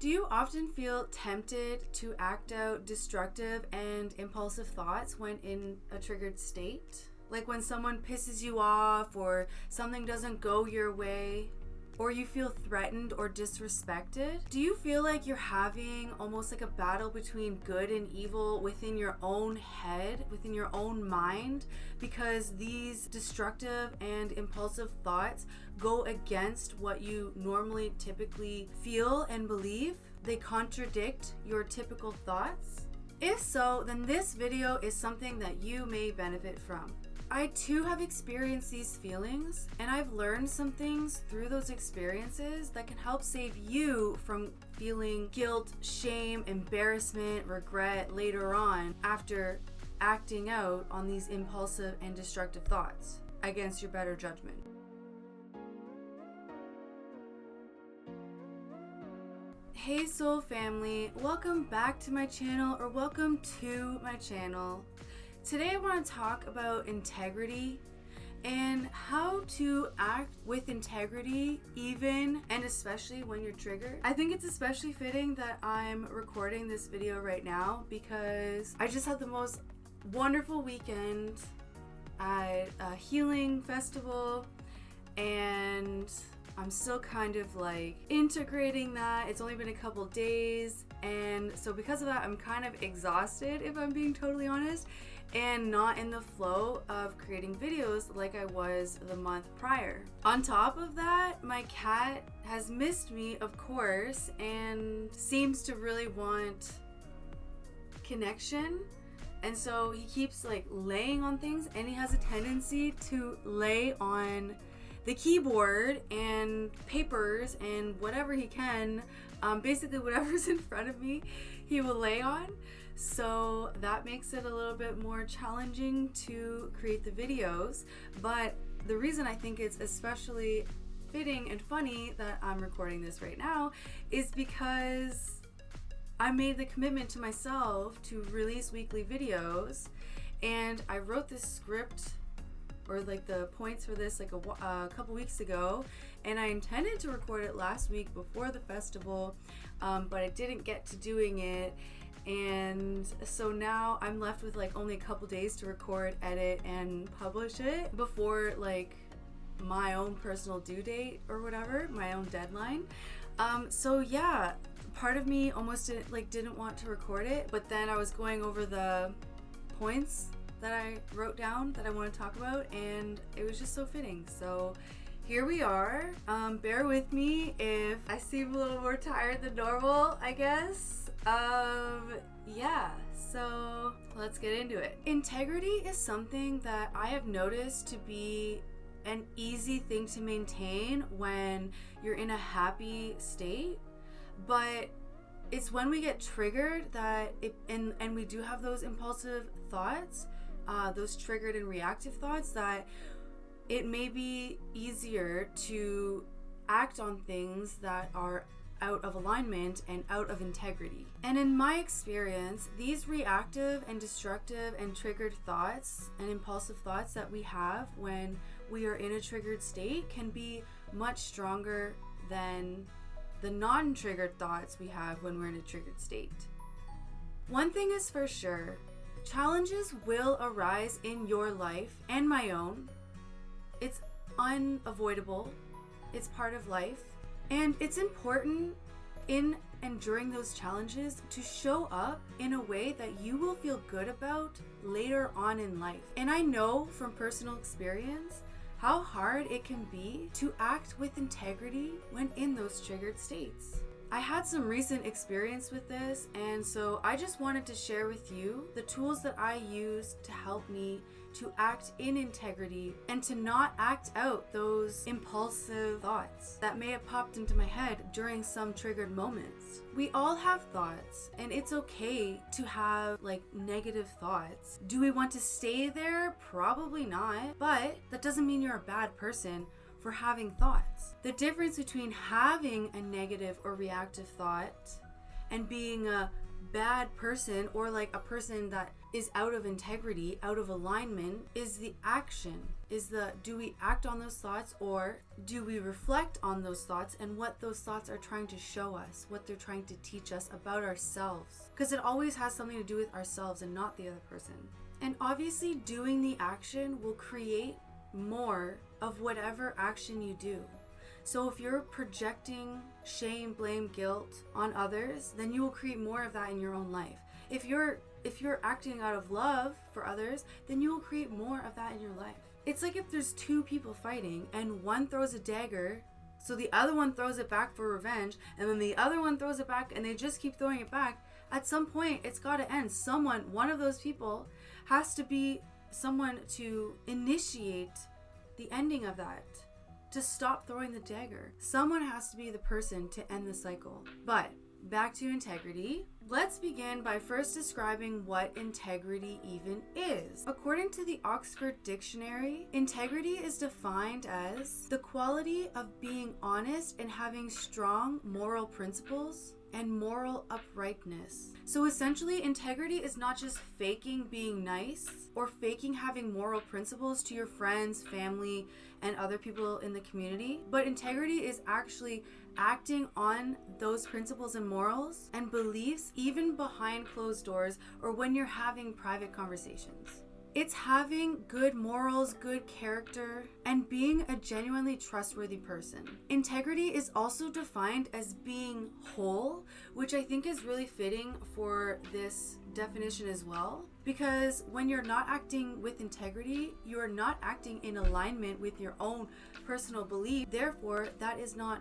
Do you often feel tempted to act out destructive and impulsive thoughts when in a triggered state? Like when someone pisses you off or something doesn't go your way, or you feel threatened or disrespected? Do you feel like you're having almost like a battle between good and evil within your own head, within your own mind, because these destructive and impulsive thoughts go against what you normally typically feel and believe? They contradict your typical thoughts? If so, then this video is something that you may benefit from. I too have experienced these feelings, and I've learned some things through those experiences that can help save you from feeling guilt, shame, embarrassment, regret later on after acting out on these impulsive and destructive thoughts against your better judgment. Hey soul family, welcome back to my channel, or welcome to my channel. Today I want to talk about integrity and how to act with integrity even and especially when you're triggered. I think it's especially fitting that I'm recording this video right now because I just had the most wonderful weekend at a healing festival, and I'm still kind of like integrating that. It's only been a couple days, and so because of that I'm kind of exhausted, if I'm being totally honest, and not in the flow of creating videos like I was the month prior. On top of that, my cat has missed me, of course, and seems to really want connection. And so he keeps like laying on things, and he has a tendency to lay on the keyboard and papers and whatever he can, basically whatever's in front of me he will lay on. So that makes it a little bit more challenging to create the videos. But the reason I think it's especially fitting and funny that I'm recording this right now is because I made the commitment to myself to release weekly videos, and I wrote this script or like the points for this like a couple weeks ago, and I intended to record it last week before the festival, but I didn't get to doing it, and so now I'm left with like only a couple days to record, edit, and publish it before like my own personal due date or whatever, my own deadline. So yeah, part of me almost didn't want to record it, but then I was going over the points that I wrote down that I want to talk about, and it was just so fitting. So here we are. Bear with me if I seem a little more tired than normal, I guess. Yeah, so let's get into it. Integrity is something that I have noticed to be an easy thing to maintain when you're in a happy state, but it's when we get triggered that and we do have those impulsive thoughts, those triggered and reactive thoughts, that it may be easier to act on things that are out of alignment and out of integrity. And in my experience, these reactive and destructive and triggered thoughts and impulsive thoughts that we have when we are in a triggered state can be much stronger than the non-triggered thoughts we have when we're in a triggered state. One thing is for sure, challenges will arise in your life and my own. It's unavoidable. It's part of life. And it's important in and during those challenges to show up in a way that you will feel good about later on in life. And I know from personal experience how hard it can be to act with integrity when in those triggered states. I had some recent experience with this, and so I just wanted to share with you the tools that I use to help me to act in integrity and to not act out those impulsive thoughts that may have popped into my head during some triggered moments. We all have thoughts, and it's okay to have like negative thoughts. Do we want to stay there? Probably not, but that doesn't mean you're a bad person for having thoughts. The difference between having a negative or reactive thought and being a bad person, or like a person that is out of integrity, out of alignment, is the action. is do we act on those thoughts, or do we reflect on those thoughts and what those thoughts are trying to show us, what they're trying to teach us about ourselves? Because it always has something to do with ourselves and not the other person. And obviously doing the action will create more of whatever action you do. So if you're projecting shame, blame, guilt on others, then you will create more of that in your own life. If you're acting out of love for others, then you will create more of that in your life. It's like if there's two people fighting and one throws a dagger, so the other one throws it back for revenge, and then the other one throws it back, and they just keep throwing it back. At some point, it's got to end. One of those people has to be someone to initiate the ending of that, to stop throwing the dagger. Someone has to be the person to end the cycle. But back to integrity. Let's begin by first describing what integrity even is. According to the Oxford Dictionary, integrity is defined as the quality of being honest and having strong moral principles and moral uprightness. So essentially, integrity is not just faking being nice or faking having moral principles to your friends, family, and other people in the community, but integrity is actually acting on those principles and morals and beliefs even behind closed doors or when you're having private conversations. It's having good morals, good character, and being a genuinely trustworthy person. Integrity is also defined as being whole, which I think is really fitting for this definition as well. Because when you're not acting with integrity, you are not acting in alignment with your own personal belief. Therefore, that is not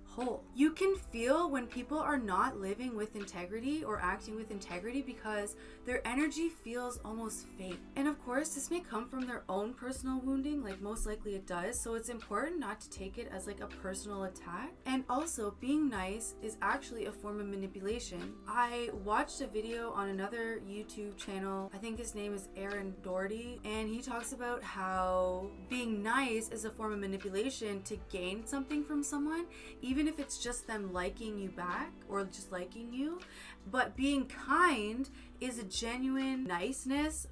whole. You can feel when people are not living with integrity or acting with integrity because their energy feels almost fake. And of course, this may come from their own personal wounding, like most likely it does. So it's important not to take it as like a personal attack. And also, being nice is actually a form of manipulation. I watched a video on another YouTube channel. I think his name is Aaron Doherty, and he talks about how being nice is a form of manipulation to gain something from someone, even if it's just them liking you back or just liking you. But being kind is a genuine niceness,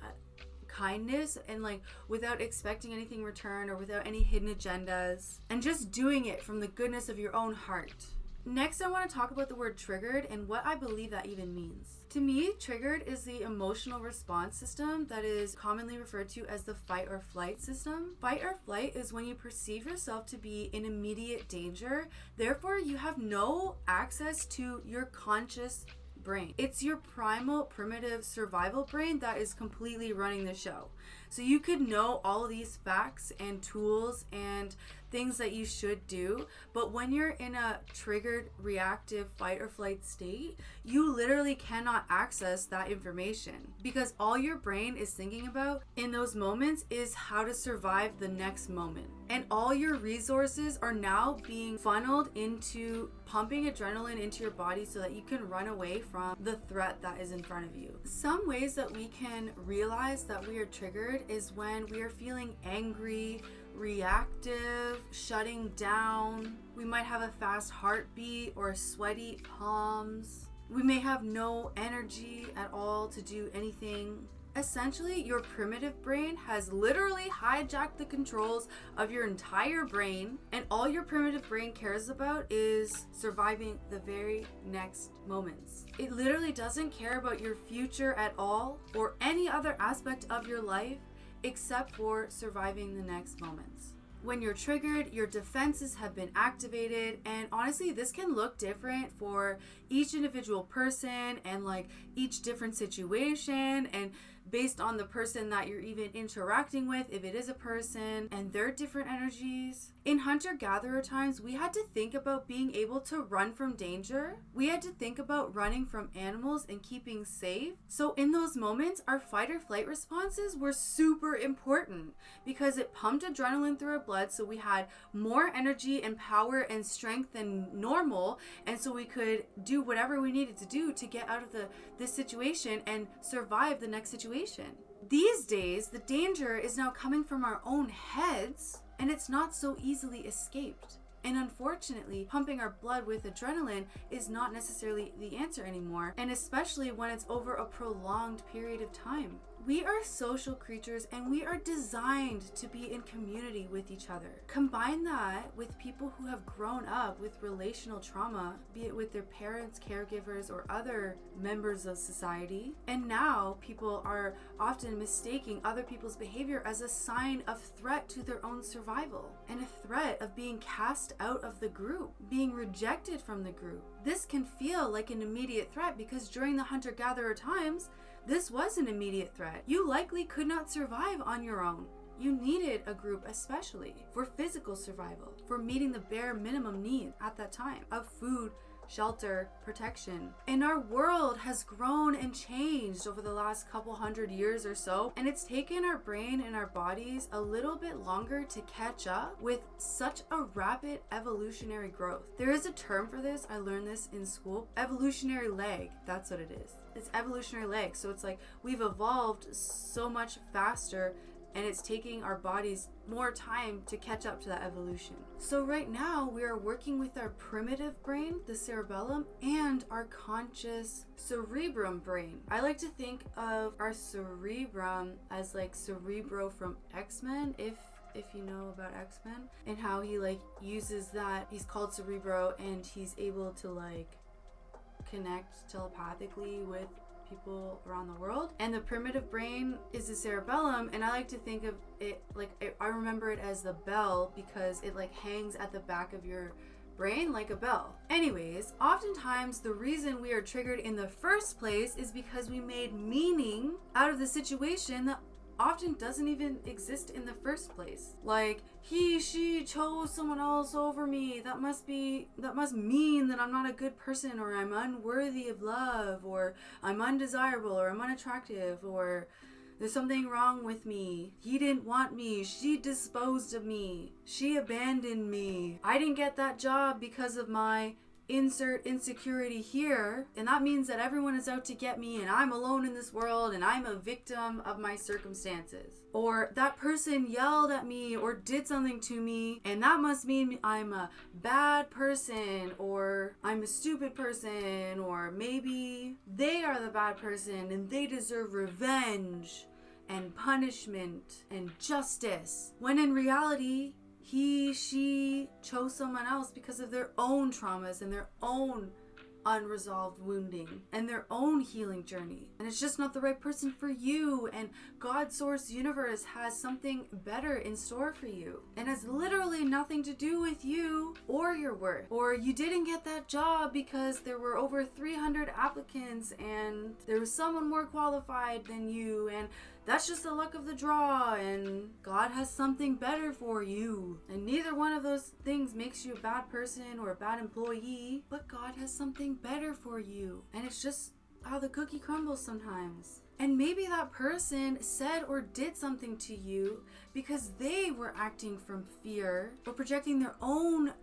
kindness, and like without expecting anything in return or without any hidden agendas, and just doing it from the goodness of your own heart. Next, I want to talk about the word triggered and what I believe that even means. To me, triggered is the emotional response system that is commonly referred to as the fight or flight system. Fight or flight is when you perceive yourself to be in immediate danger, therefore you have no access to your conscious brain. It's your primal, primitive survival brain that is completely running the show. So you could know all of these facts and tools and things that you should do, but when you're in a triggered, reactive fight or flight state, you literally cannot access that information because all your brain is thinking about in those moments is how to survive the next moment. And all your resources are now being funneled into pumping adrenaline into your body so that you can run away from the threat that is in front of you. Some ways that we can realize that we are triggered is when we are feeling angry, reactive, shutting down. We might have a fast heartbeat or sweaty palms. We may have no energy at all to do anything. Essentially, your primitive brain has literally hijacked the controls of your entire brain, and all your primitive brain cares about is surviving the very next moments. It literally doesn't care about your future at all or any other aspect of your life except for surviving the next moments. When you're triggered, your defenses have been activated, and honestly, this can look different for each individual person and like each different situation, and based on the person that you're even interacting with, if it is a person and their different energies. In hunter-gatherer times, we had to think about being able to run from danger. We had to think about running from animals and keeping safe. So in those moments, our fight or flight responses were super important because it pumped adrenaline through our blood, so we had more energy and power and strength than normal, and so we could do whatever we needed to do to get out of this situation and survive the next situation. These days, the danger is now coming from our own heads, and it's not so easily escaped. And unfortunately, pumping our blood with adrenaline is not necessarily the answer anymore, and especially when it's over a prolonged period of time. We are social creatures and we are designed to be in community with each other. Combine that with people who have grown up with relational trauma, be it with their parents, caregivers, or other members of society. And now people are often mistaking other people's behavior as a sign of threat to their own survival and a threat of being cast out of the group, being rejected from the group. This can feel like an immediate threat because during the hunter-gatherer times, this was an immediate threat. You likely could not survive on your own. You needed a group, especially for physical survival, for meeting the bare minimum needs at that time of food, shelter, protection. And our world has grown and changed over the last couple hundred years or so, and it's taken our brain and our bodies a little bit longer to catch up with such a rapid evolutionary growth. There is a term for this, I learned this in school, evolutionary lag, that's what it is. It's evolutionary lag, so it's like we've evolved so much faster and it's taking our bodies more time to catch up to that evolution. So right now we are working with our primitive brain, the cerebellum, and our conscious cerebrum brain. I like to think of our cerebrum as like Cerebro from X-Men, if you know about X-Men, and how he like uses that, he's called Cerebro, and he's able to like connect telepathically with people around the world. And the primitive brain is the cerebellum, and I like to think of it like I remember it as the bell because it like hangs at the back of your brain like a bell. Anyways, oftentimes the reason we are triggered in the first place is because we made meaning out of the situation that often doesn't even exist in the first place. Like, she chose someone else over me. That must mean that I'm not a good person, or I'm unworthy of love, or I'm undesirable, or I'm unattractive, or there's something wrong with me. He didn't want me. She disposed of me. She abandoned me. I didn't get that job because of my insert insecurity here, and that means that everyone is out to get me and I'm alone in this world and I'm a victim of my circumstances. Or that person yelled at me or did something to me and that must mean I'm a bad person, or I'm a stupid person, or maybe they are the bad person and they deserve revenge and punishment and justice, when in reality she chose someone else because of their own traumas and their own unresolved wounding and their own healing journey. And it's just not the right person for you, and God's source universe has something better in store for you and has literally nothing to do with you or your worth. Or you didn't get that job because there were over 300 applicants and there was someone more qualified than you, and that's just the luck of the draw, and God has something better for you. And neither one of those things makes you a bad person or a bad employee, but God has something better for you. And it's just how the cookie crumbles sometimes. And maybe that person said or did something to you because they were acting from fear or projecting their own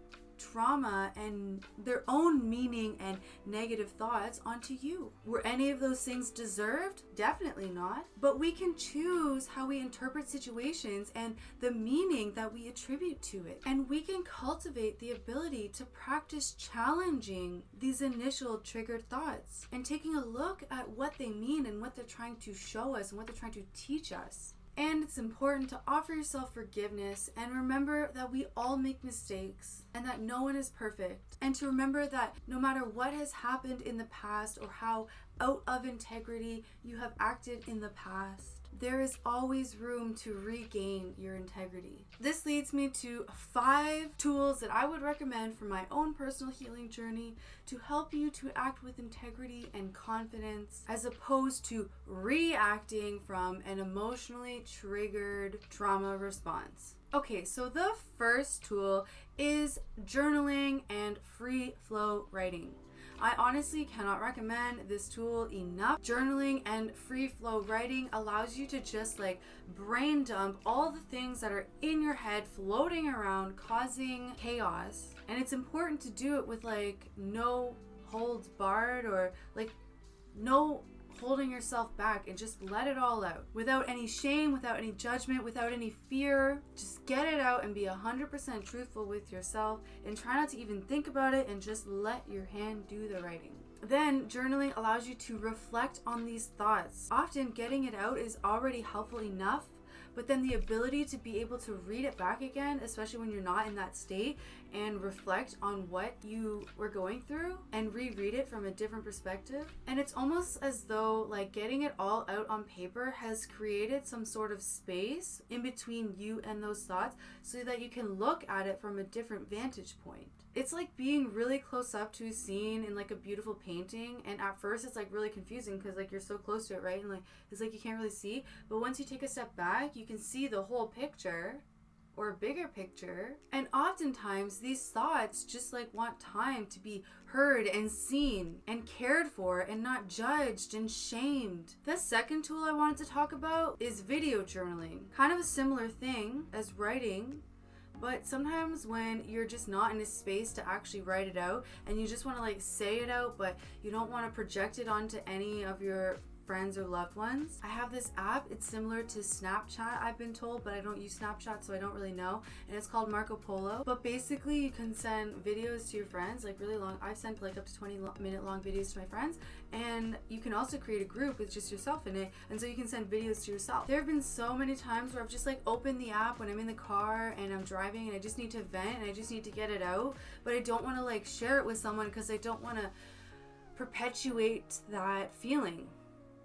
trauma and their own meaning and negative thoughts onto you. Were any of those things deserved? Definitely not. But we can choose how we interpret situations and the meaning that we attribute to it. And we can cultivate the ability to practice challenging these initial triggered thoughts and taking a look at what they mean and what they're trying to show us and what they're trying to teach us. And it's important to offer yourself forgiveness and remember that we all make mistakes and that no one is perfect. And to remember that no matter what has happened in the past or how out of integrity you have acted in the past, there is always room to regain your integrity. This leads me to 5 tools that I would recommend for my own personal healing journey to help you to act with integrity and confidence as opposed to reacting from an emotionally triggered trauma response. Okay, so the first tool is journaling and free flow writing. I honestly cannot recommend this tool enough. Journaling and free flow writing allows you to just like brain dump all the things that are in your head floating around causing chaos. And it's important to do it with like no holds barred or like no holding yourself back, and just let it all out without any shame, without any judgment, without any fear. Just get it out and be 100% truthful with yourself and try not to even think about it and just let your hand do the writing. Then journaling allows you to reflect on these thoughts. Often getting it out is already helpful enough, but then the ability to be able to read it back again, especially when you're not in that state, and reflect on what you were going through and reread it from a different perspective. And it's almost as though like getting it all out on paper has created some sort of space in between you and those thoughts so that you can look at it from a different vantage point. It's like being really close up to a scene in like a beautiful painting, and at first it's like really confusing because like you're so close to it, right? And like it's like you can't really see, but once you take a step back you can see the whole picture or a bigger picture. And oftentimes these thoughts just like want time to be heard and seen and cared for and not judged and shamed. The second tool I wanted to talk about is video journaling. Kind of a similar thing as writing, but sometimes when you're just not in a space to actually write it out and you just want to like say it out, but you don't want to project it onto any of your friends or loved ones. I have this app. It's similar to Snapchat, I've been told, but I don't use Snapchat, so I don't really know. And it's called Marco Polo. But basically you can send videos to your friends, like really long. I've sent like up to 20-minute long videos to my friends. And you can also create a group with just yourself in it. And so you can send videos to yourself. There have been so many times where I've just like opened the app when I'm in the car and I'm driving and I just need to vent and I just need to get it out. But I don't want to like share it with someone because I don't want to perpetuate that feeling.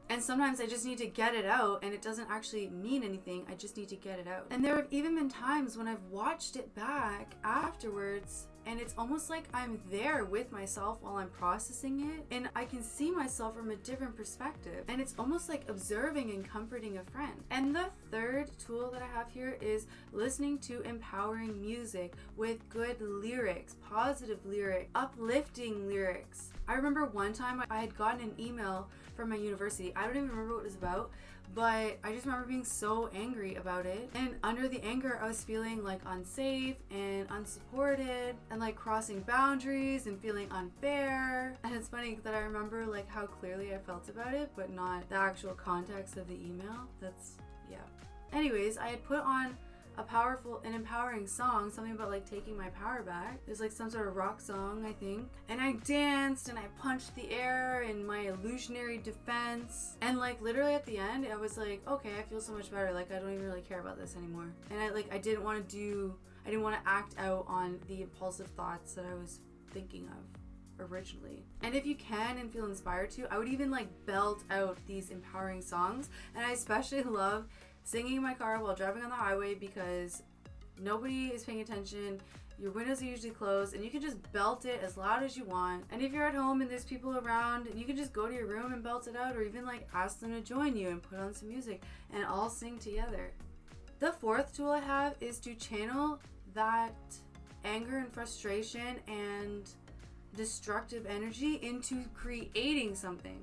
And sometimes I just need to get it out and it doesn't actually mean anything. I just need to get it out. And there have even been times when I've watched it back afterwards and it's almost like I'm there with myself while I'm processing it, and I can see myself from a different perspective, and it's almost like observing and comforting a friend. And the third tool that I have here is listening to empowering music with good lyrics, positive lyrics, uplifting lyrics. I remember one time I had gotten an email from my university. I don't even remember what it was about, but I just remember being so angry about it. And under the anger, I was feeling like unsafe and unsupported and like crossing boundaries and feeling unfair. And it's funny that I remember like how clearly I felt about it, but not the actual context of the email. Yeah. Anyways, I had put on an empowering song, something about like taking my power back. It was like some sort of rock song, I think. And I danced and I punched the air in my illusionary defense. And like literally at the end, I was like, okay, I feel so much better. Like I don't even really care about this anymore. And I didn't want to act out on the impulsive thoughts that I was thinking of originally. And if you can and feel inspired to, I would even like belt out these empowering songs. And I especially love singing in my car while driving on the highway because nobody is paying attention. Your windows are usually closed and you can just belt it as loud as you want. And if you're at home and there's people around, you can just go to your room and belt it out, or even like ask them to join you and put on some music and all sing together. The fourth tool I have is to channel that anger and frustration and destructive energy into creating something,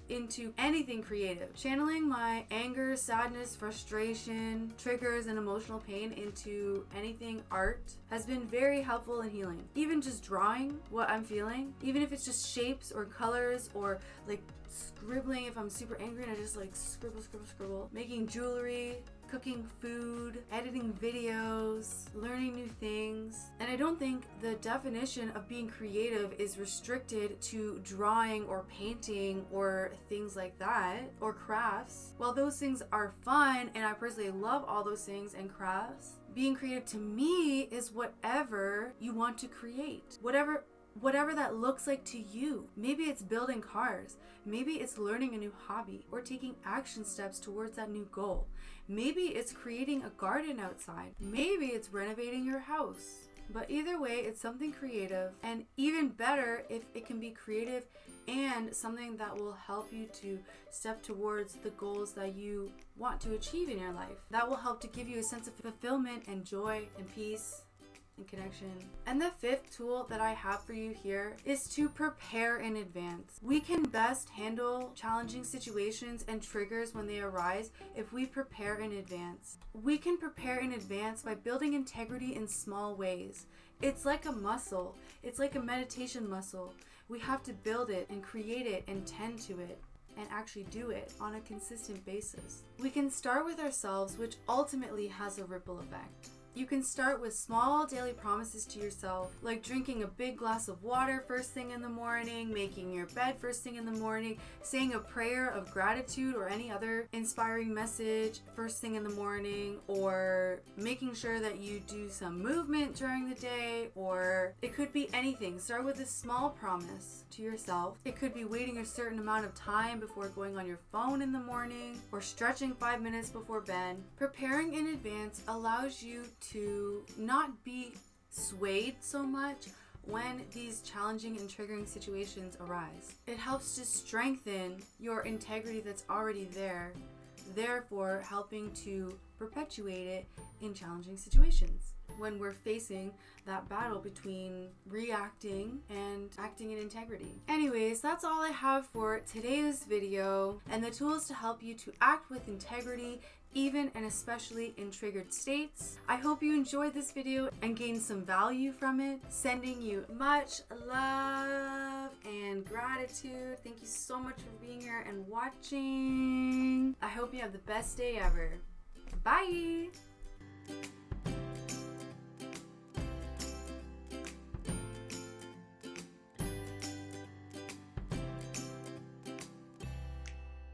into anything creative. Channeling my anger, sadness, frustration, triggers, and emotional pain into anything art has been very helpful and healing. Even just drawing what I'm feeling, even if it's just shapes or colors, or like scribbling if I'm super angry and I just like scribble, making jewelry, cooking food, editing videos, learning new things. And I don't think the definition of being creative is restricted to drawing or painting or things like that, or crafts. While those things are fun, and I personally love all those things and crafts, being creative to me is whatever you want to create. Whatever that looks like to you. Maybe it's building cars. Maybe it's learning a new hobby or taking action steps towards that new goal. Maybe it's creating a garden outside. Maybe it's renovating your house. But either way, it's something creative, and even better if it can be creative and something that will help you to step towards the goals that you want to achieve in your life. That will help to give you a sense of fulfillment and joy and peace and connection. And the fifth tool that I have for you here is to prepare in advance. We can best handle challenging situations and triggers when they arise if we prepare in advance. We can prepare in advance by building integrity in small ways. It's like a muscle. It's like a meditation muscle. We have to build it and create it and tend to it and actually do it on a consistent basis. We can start with ourselves, which ultimately has a ripple effect. You can start with small daily promises to yourself, like drinking a big glass of water first thing in the morning, making your bed first thing in the morning, saying a prayer of gratitude or any other inspiring message first thing in the morning, or making sure that you do some movement during the day, or it could be anything. Start with a small promise to yourself. It could be waiting a certain amount of time before going on your phone in the morning, or stretching 5 minutes before bed. Preparing in advance allows you to not be swayed so much when these challenging and triggering situations arise. It helps to strengthen your integrity that's already there, therefore helping to perpetuate it in challenging situations when we're facing that battle between reacting and acting in integrity. Anyways, that's all I have for today's video and the tools to help you to act with integrity, even and especially in triggered states. I hope you enjoyed this video and gained some value from it. Sending you much love and gratitude. Thank you so much for being here and watching. I hope you have the best day ever. Bye!